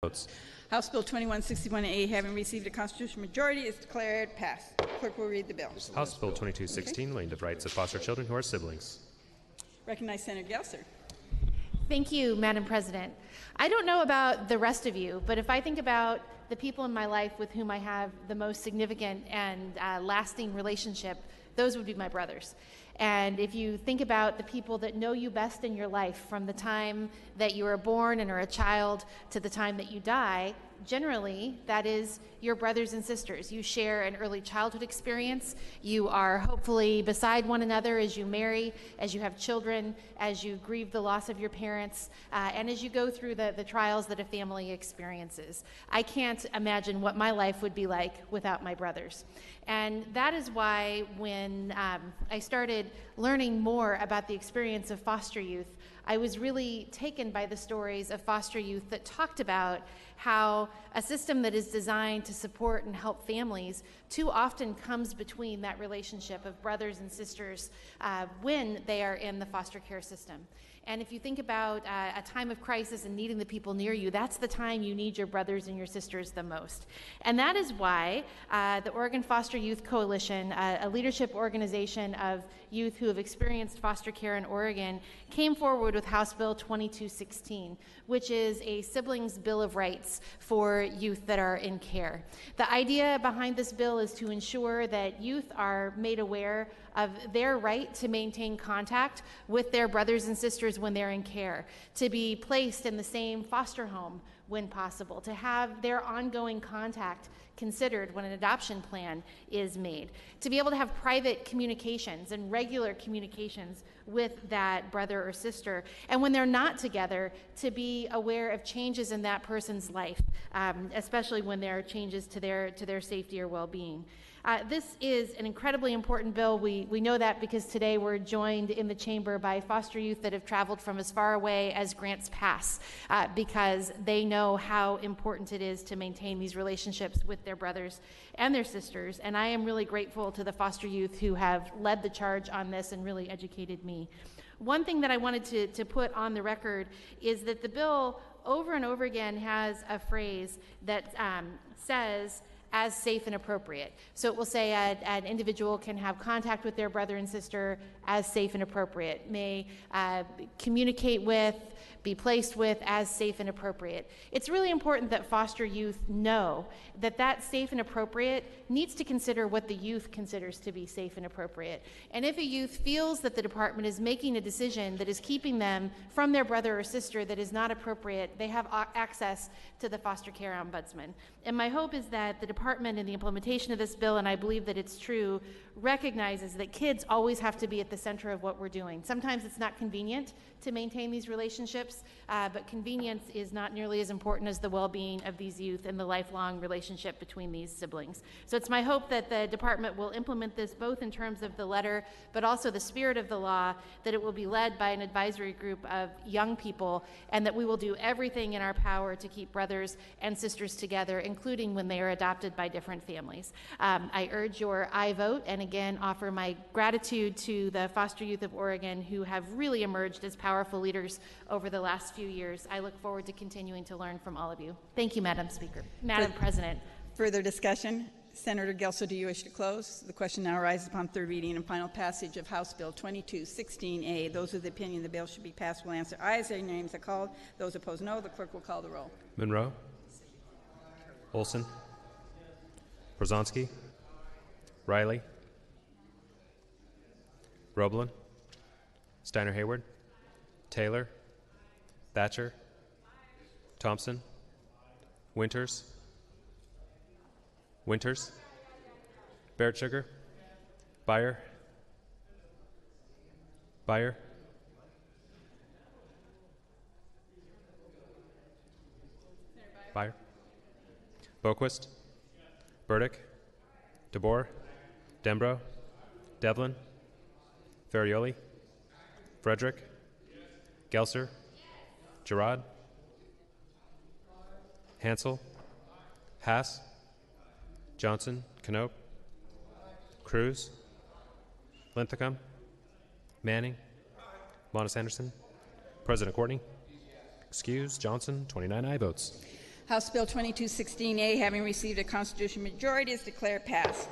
Votes. House Bill 2161A, having received a constitutional majority, is declared passed. Clerk will read the bill. House Bill 2216, laying the rights of foster children who are siblings. Recognize Senator Gelser. Thank you, Madam President. I don't know about the rest of you, but if I think about the people in my life with whom I have the most significant and lasting relationship, those would be my brothers. And if you think about the people that know you best in your life, from the time that you are born and are a child to the time that you die, generally that is your brothers and sisters. You share an early childhood experience. You are hopefully beside one another as you marry, as you have children, as you grieve the loss of your parents, and as you go through the trials that a family experiences. I can't imagine what my life would be like without my brothers. And that is why when I started learning more about the experience of foster youth, I was really taken by the stories of foster youth that talked about how a system that is designed to support and help families too often comes between that relationship of brothers and sisters when they are in the foster care system. And if you think about a time of crisis and needing the people near you, that's the time you need your brothers and your sisters the most. And that is why the Oregon Foster Youth Coalition, a leadership organization of youth who have experienced foster care in Oregon, came forward with House Bill 2216, which is a siblings bill of rights for youth that are in care. The idea behind this bill is to ensure that youth are made aware of their right to maintain contact with their brothers and sisters when they're in care, to be placed in the same foster home when possible, to have their ongoing contact considered when an adoption plan is made, to be able to have private communications and regular communications with that brother or sister, and when they're not together, to be aware of changes in that person's life, especially when there are changes to their safety or well-being. This is an incredibly important bill. We know that because today we're joined in the chamber by foster youth that have traveled from as far away as Grants Pass because they know how important it is to maintain these relationships with their brothers and their sisters. And I am really grateful to the foster youth who have led the charge on this and really educated me. One thing that I wanted to put on the record is that the bill over and over again has a phrase that says, as safe and appropriate. So it will say an individual can have contact with their brother and sister as safe and appropriate, may communicate with, be placed with as safe and appropriate. It's really important that foster youth know that that safe and appropriate needs to consider what the youth considers to be safe and appropriate. And if a youth feels that the department is making a decision that is keeping them from their brother or sister that is not appropriate, they have access to the foster care ombudsman. And my hope is that the department in the implementation of this bill, and I believe that it's true, recognizes that kids always have to be at the center of what we're doing. Sometimes it's not convenient to maintain these relationships, but convenience is not nearly as important as the well-being of these youth and the lifelong relationship between these siblings. So it's my hope that the department will implement this both in terms of the letter, but also the spirit of the law, that it will be led by an advisory group of young people, and that we will do everything in our power to keep brothers and sisters together, including when they are adopted by different families. I urge your aye vote, and again offer my gratitude to the foster youth of Oregon who have really emerged as powerful leaders over the last few years. I look forward to continuing to learn from all of you. Thank you, Madam Speaker. Madam President. Further discussion? Senator Gelser, do you wish to close? The question now arises upon third reading and final passage of House Bill 2216A. Those of the opinion the bill should be passed will answer aye as their names are called. Those opposed, no. The clerk will call the roll. Monroe. Olson. Brzezinski. Riley. Roblin. Steiner Hayward. Taylor. Thatcher. Thompson. Winters. Winters. Barrett Sugar. Byer. Byer. Byer. Boquist. Burdick. DeBoer. Dembro. Devlin. Ferrioli. Frederick. Gelser. Gerard. Hansel. Hass. Johnson. Knope. Cruz. Linthicum. Manning. Monis Anderson. President Courtney. Excused. Johnson. 29 aye votes. House Bill 2216A, having received a constitutional majority, is declared passed.